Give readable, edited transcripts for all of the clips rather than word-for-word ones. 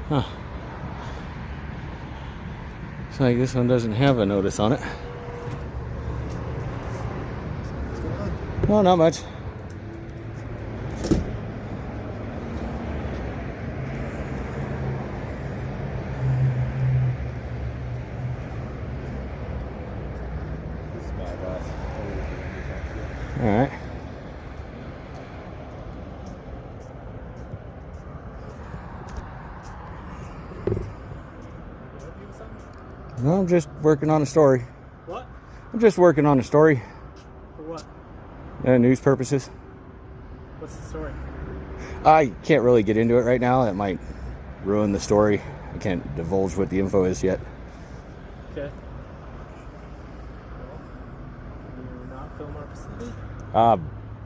Huh. Looks like this one doesn't have a notice on it. No, not much. All right. No, I'm just working on a story. What? I'm just working on a story. For what? News purposes. What's the story? I can't really get into it right now. That might ruin the story. I can't divulge what the info is yet. Okay. Well, you're not film our facility?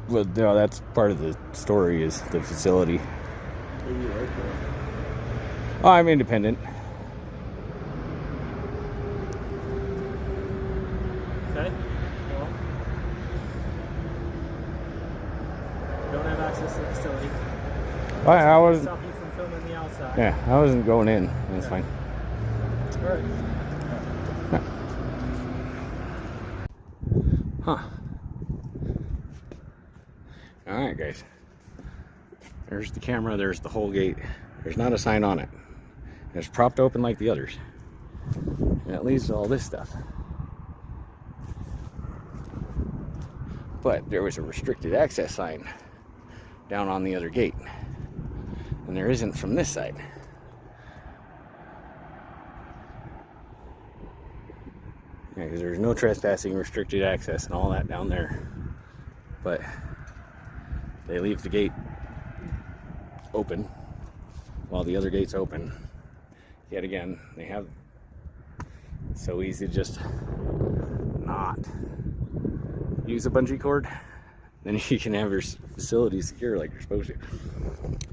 Well, no, that's part of the story is the facility. Who do you work for? Oh, I'm independent. Okay. Well, you don't have access to the facility. I wasn't. Stop you from filming the outside. Yeah, I wasn't going in. That's fine. All right. Huh. All right, guys. There's the camera. There's the whole gate. There's not a sign on it. It's propped open like the others. And it leads to all this stuff. But there was a restricted access sign down on the other gate. And there isn't from this side. Yeah, because there's no trespassing, restricted access, and all that down there. But they leave the gate open while the other gate's open. Yet again, they have so easy to just not use a bungee cord. Then you can have your facility secure like you're supposed to.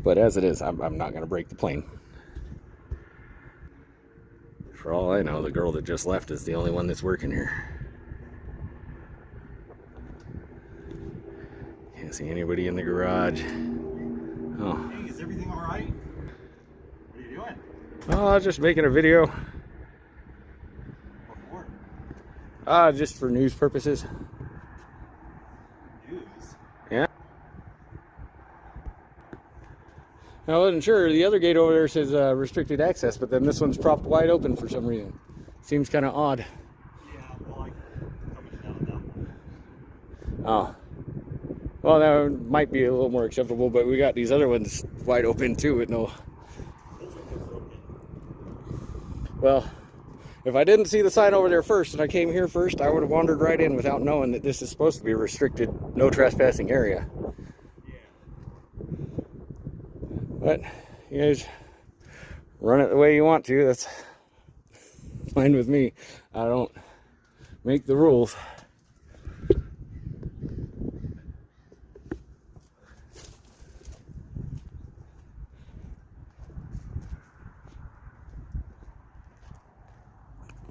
But as it is, I'm not going to break the plane. For all I know, the girl that just left is the only one that's working here. Can't see anybody in the garage. Oh. Hey, is everything all right? What are you doing? Oh, I was just making a video. What for? Just for news purposes. News? Yeah. I wasn't sure. The other gate over there says restricted access, but then this one's propped wide open for some reason. Seems kind of odd. Yeah, well, coming down now. Oh. Well, that might be a little more acceptable, but we got these other ones wide open too with no... Well, if I didn't see the sign over there first and I came here first, I would have wandered right in without knowing that this is supposed to be a restricted, no trespassing area. But you guys run it the way you want to. That's fine with me. I don't make the rules.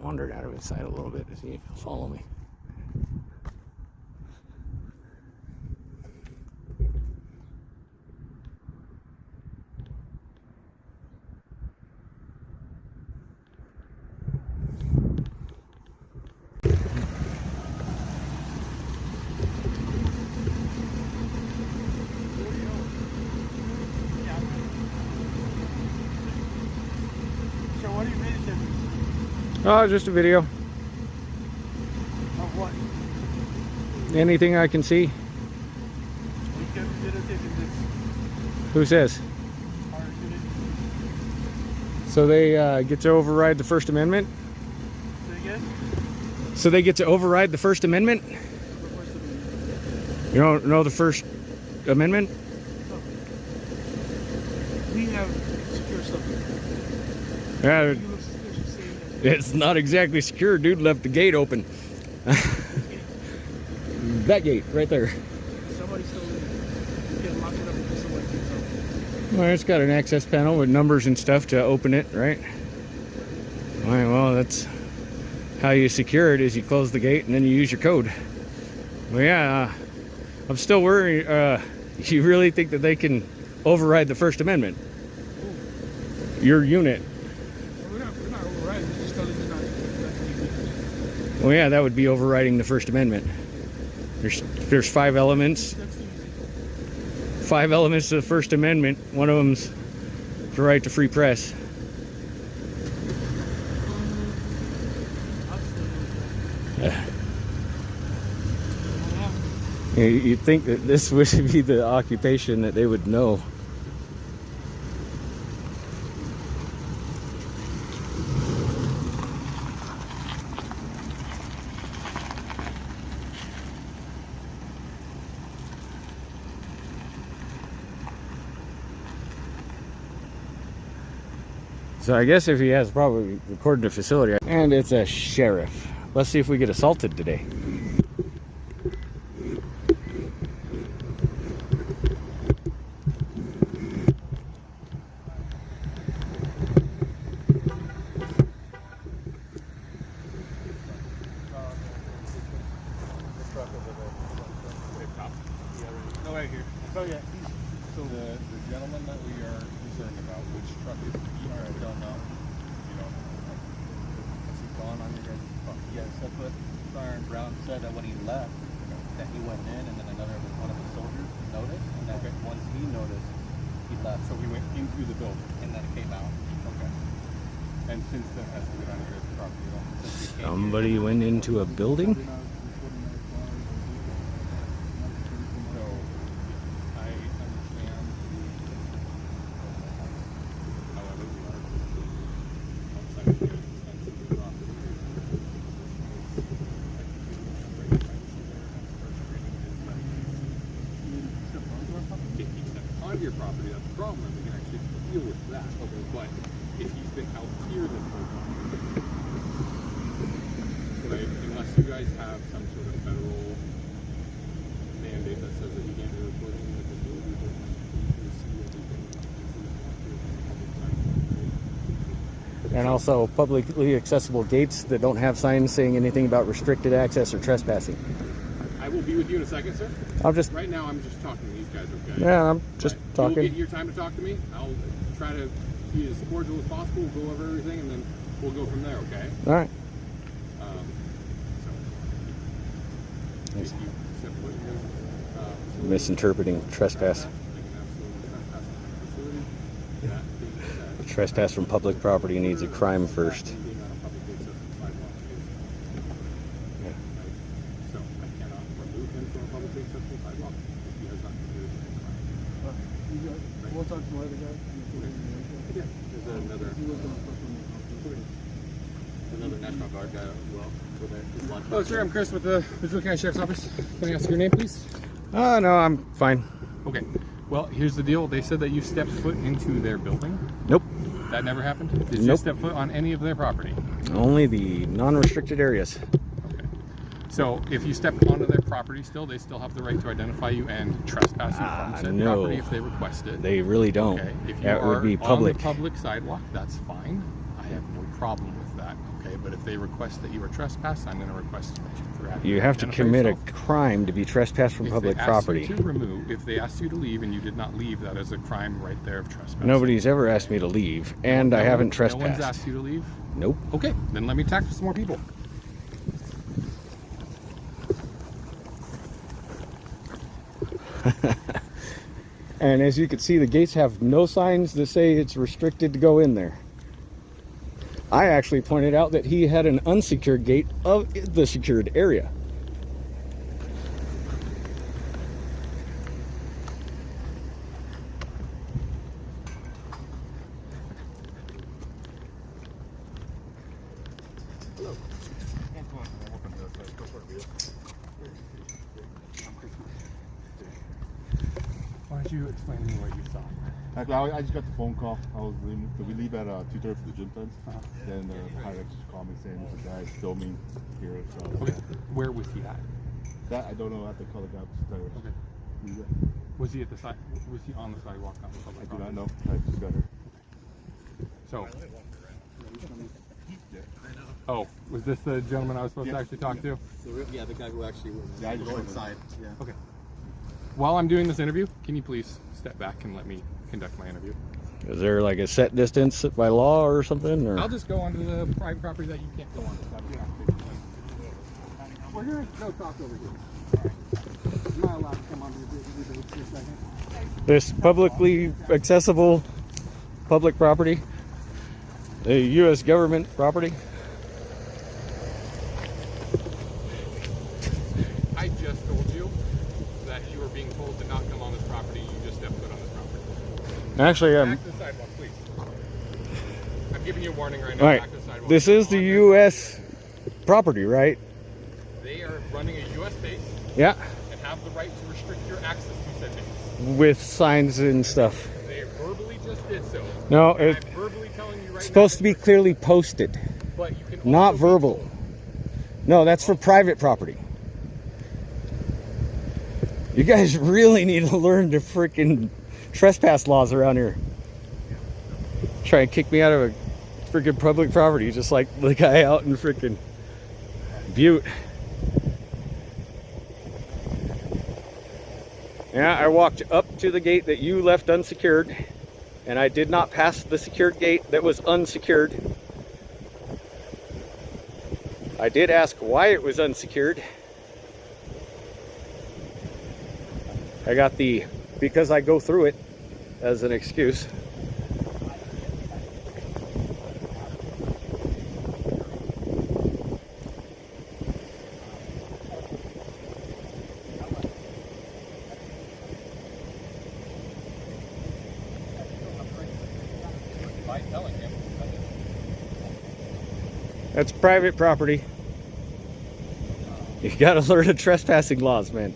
Wandered out of his sight a little bit to see if he'll follow me. So what are you videotaping? Oh, just a video. Of what? Anything I can see. You kept videotaping this Who says? car accident? So they get to override the First Amendment? Say again? So they get to override the First Amendment? What First Amendment? You don't know the First Amendment? We have secure stuff. Yeah, You look suspicious saying that. it's not exactly secure. Dude left the gate open. That gate right there. Somebody's still in there. You can't lock it up until somebody gets out. Well, it's got an access panel with numbers and stuff to open it, right? All right, well, that's how you secure it, is you close the gate and then you use your code. Well, yeah, I'm still worried. You really think that they can override the First Amendment? Your unit. We're not overriding. We're just telling you not to leave. Well, yeah, that would be overriding the First Amendment. There's 5 elements. That's easy. 5 elements to the First Amendment. One of them's the right to free press. You'd think that this would be the occupation that they would know. So I guess if he has probably recorded a facility, and it's a sheriff. Let's see if we get assaulted today. No, right here. Oh yeah. So the gentleman that we are concerned about, which truck is he? I don't know. You know, has he gone on your guys' truck? Yes, that's what Sergeant Brown said, that when he left, that he went in and then one of the soldiers noticed, and then once he noticed, he left. So he went into the building. And then it came out. Okay. And since then has he been on your guys' property at all? Since he came Somebody went into a building? So I understand however we are outside of the expense of the property. If he stepped onto your property, that's a problem, and we can actually deal with that. Okay. But if he's been out here this whole time, right, unless you guys have some sort of federal mandate that says that you can't be recording in the facility, but you can see everything. And also publicly accessible gates that don't have signs saying anything about restricted access or trespassing. I will be with you in a second, sir. I'll just, Right now, I'm just talking to these guys, okay? yeah, I'm just But talking. You'll get your time to talk to me. I'll try to be as cordial as possible. We'll go over everything, and then we'll go from there, okay? All right. So, if you accept what you're, Misinterpreting trespass. they can absolutely trespass on the facility. That being said, Trespass from public property needs a crime first. being on a publicly accessible sidewalk is Yeah. right. So I cannot remove him from a publicly accessible sidewalk if he has not committed a crime. We'll talk to my other guy. Yeah, there's another National Guard guy as well. Oh, sir, I'm Chris with the Mitchell County Sheriff's Office. Can I ask your name, please? No, I'm fine. Okay. Well, here's the deal. They said that you stepped foot into their building. Nope. That never happened? Did you Nope. step foot on any of their property? Only the non-restricted areas. Okay. So if you step onto their property still, they still have the right to identify you and trespass you from said no. property if they request it. They really don't. Okay. If you That are would be public. on the public sidewalk, that's fine. I have no problem with that. Okay. But if they request that you are trespassed, I'm going to request that You have to identify commit yourself. a crime to be trespassed from If public they ask property. you to remove, if they asked you to leave and you did not leave, that is a crime right there of trespass. Nobody's ever asked me to leave, and I haven't No one's trespassed. asked you to leave? Nope. Okay, then let me tackle some more people. And as you can see, the gates have no signs that say it's restricted to go in there. I actually pointed out that he had an unsecured gate of the secured area. Why don't you explain to me what you saw? I just got the phone call. I was leaving. So we leave at 2:30 for the gym fence. Then the higher ups just called me saying there's a guy filming here. So Okay, where was he at? that I don't know. I have to call the guy. Okay. Was he at the side? Was he on the sidewalk on the public I do not property? know. I just got here. So. Oh, was this the gentleman I was supposed to actually talk to? Yeah, the guy who actually was Yeah, I just going showed him. inside. Yeah. Okay. While I'm doing this interview, can you please step back and let me conduct my interview? Is there like a set distance by law or something? Or? I'll just go onto the private property that you can't go on. We're here. No talk over here. I'm not allowed to come on your base for a second. This publicly accessible public property, the U.S. government property. I just told you that you were being told to not come on this property. You just stepped foot on this property. Actually, Back to the sidewalk, please. I'm giving you a warning right now. all right. Back to the sidewalk. This is the U.S. property, right? They are running a U.S. base Yeah, and have the right to restrict your access to said base. with signs and stuff. They verbally just did so. No, And it's I'm verbally telling you right now. supposed to be clearly posted, But you can not also be verbal. told. No, that's for private property. You guys really need to learn the freaking trespass laws around here. Try and kick me out of a freaking public property, just like the guy out in freaking Butte. Yeah, I walked up to the gate that you left unsecured, and I did not pass the secured gate that was unsecured. I did ask why it was unsecured. I got the because I go through it as an excuse. By telling him. That's private property. You gotta learn the trespassing laws, man.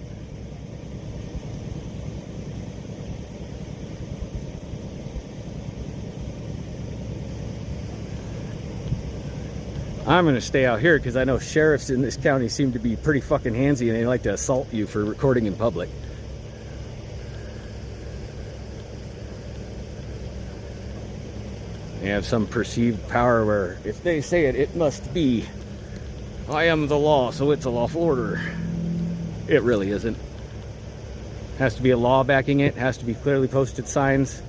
I'm gonna stay out here because I know sheriffs in this county seem to be pretty fucking handsy and they like to assault you for recording in public. They have some perceived power where if they say it, it must be. I am the law, so it's a lawful order. It really isn't. Has to be a law backing it, has to be clearly posted signs.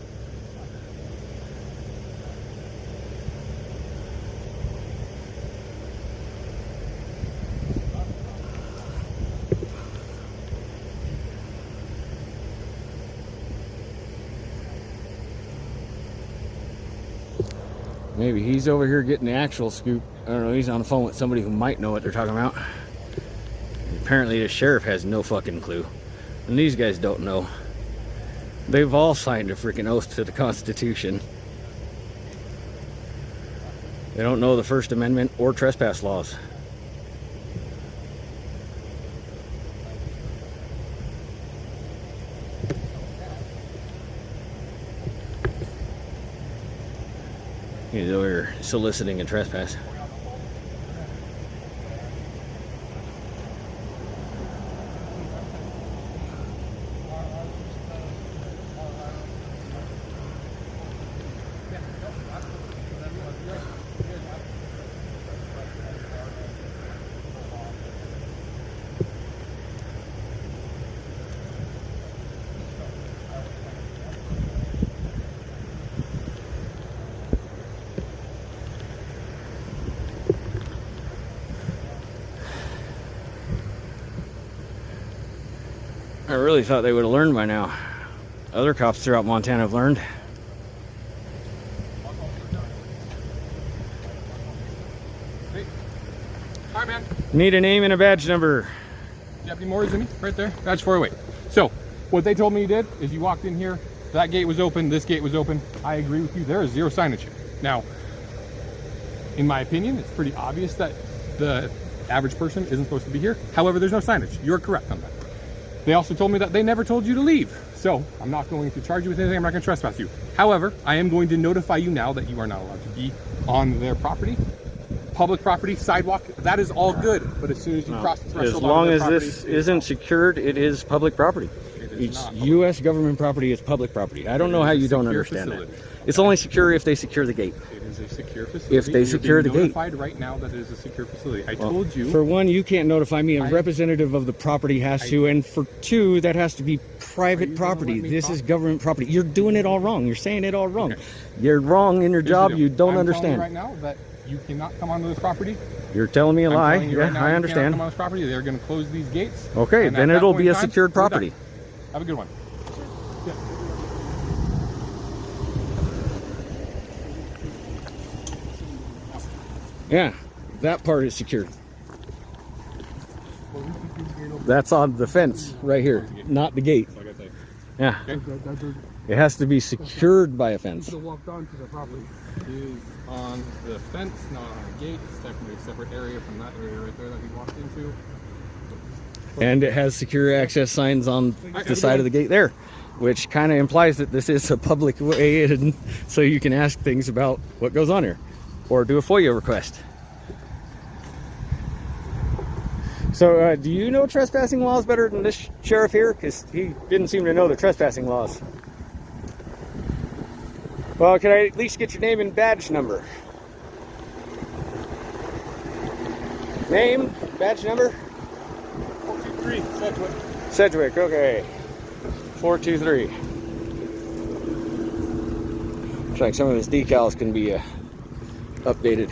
Maybe he's over here getting the actual scoop. I don't know, he's on the phone with somebody who might know what they're talking about. Apparently the sheriff has no fucking clue. And these guys don't know. They've all signed a freaking oath to the Constitution. They don't know the First Amendment or trespass laws. He's over here soliciting a trespass. I really thought they would have learned by now. Other cops throughout Montana have learned. Hey. Hi, man. Need a name and a badge number. Deputy Morizumi, right there. Badge 408. So, what they told me you did is you walked in here, that gate was open, this gate was open. I agree with you. There is zero signage here. Now, in my opinion, it's pretty obvious that the average person isn't supposed to be here. However, there's no signage. You're correct on that. They also told me that they never told you to leave. So I'm not going to charge you with anything. I'm not going to trespass you. However, I am going to notify you now that you are not allowed to be on their property. Public property, sidewalk, that is all good. But as soon as you cross the threshold, As long as property, this isn't secured, it is public property. It's U.S. government property is public property. I don't know how you don't understand that. It's only secure if they secure the gate. It is a secure facility. If they secure the gate. Notified right now that it is a secure facility. I told you. For one, you can't notify me. A representative of the property has to, and for two, that has to be private property. This is government property. You're doing it all wrong. You're saying it all wrong. Okay. You're wrong in your Here's the job. deal. You don't I'm understand. telling you right now that you cannot come onto this property. You're telling me a I'm lie. telling you Yeah, right now I you understand. cannot come on this property. They're going to close these gates. Okay, and then at that it'll point be in a time, secured we're done. property. Have a good one. Yeah, that part is secured. That's on the fence right here, not the gate. Like I say. Yeah, Okay. it has to be secured by a fence. walked onto the property. Is on the fence, not on the gate. It's definitely a separate area from that area right there that he walked into. And it has secure access signs on the side of the gate there, which kind of implies that this is a public way, and so you can ask things about what goes on here or do a FOIA request. So do you know trespassing laws better than this sheriff here? Because he didn't seem to know the trespassing laws. Well, can I at least get your name and badge number? Name, badge number? 423 Sedgwick. Sedgwick, okay. 423. Looks like some of his decals can be updated.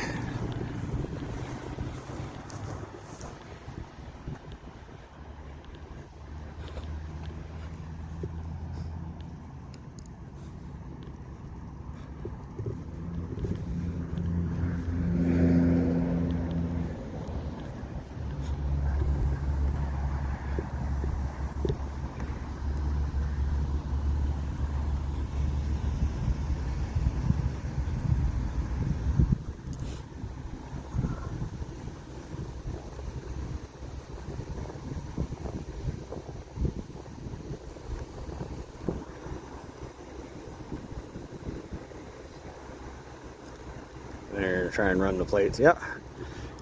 They're trying to run the plates. Yep. All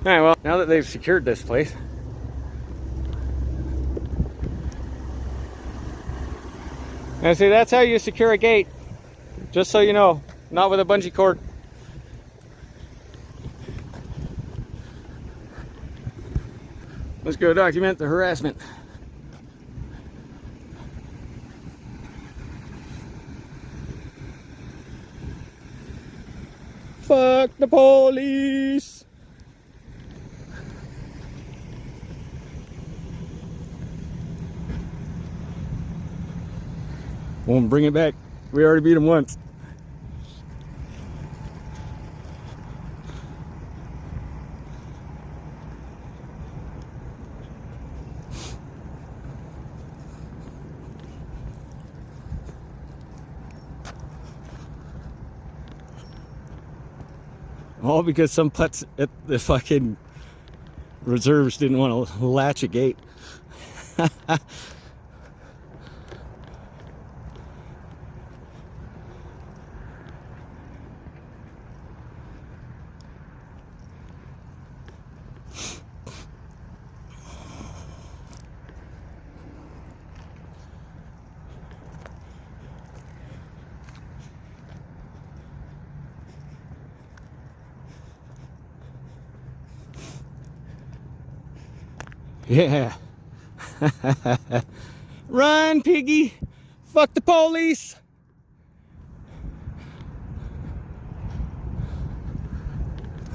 right, well, now that they've secured this place, and see, that's how you secure a gate. Just so you know, not with a bungee cord. Let's go document the harassment. Fuck the police! Won't bring it back. We already beat them once. All because some putts at the fucking reserves didn't want to latch a gate. Yeah. Run, piggy. Fuck the police.